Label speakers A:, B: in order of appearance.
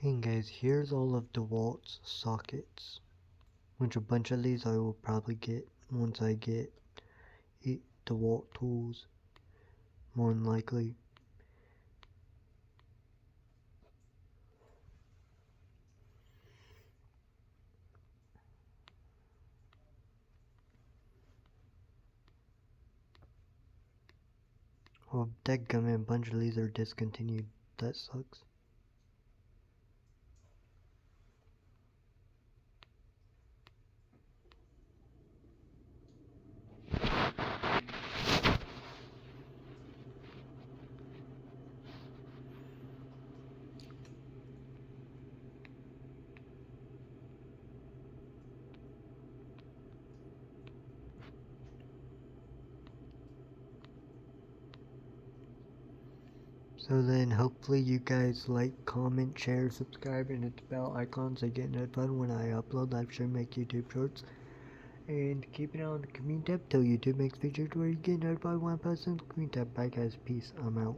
A: Hey guys, here's all of DeWalt's sockets, which a bunch of these I will probably get once I get DeWalt tools, more than likely. Well, dadgummit, a bunch of these are discontinued. That sucks. So then hopefully you guys like, comment, share, subscribe, and hit the bell icon so you get notified when I upload live stream, make YouTube shorts. And keep it on the community tab till YouTube makes features where you get notified when I post in the community tab. Bye guys, peace, I'm out.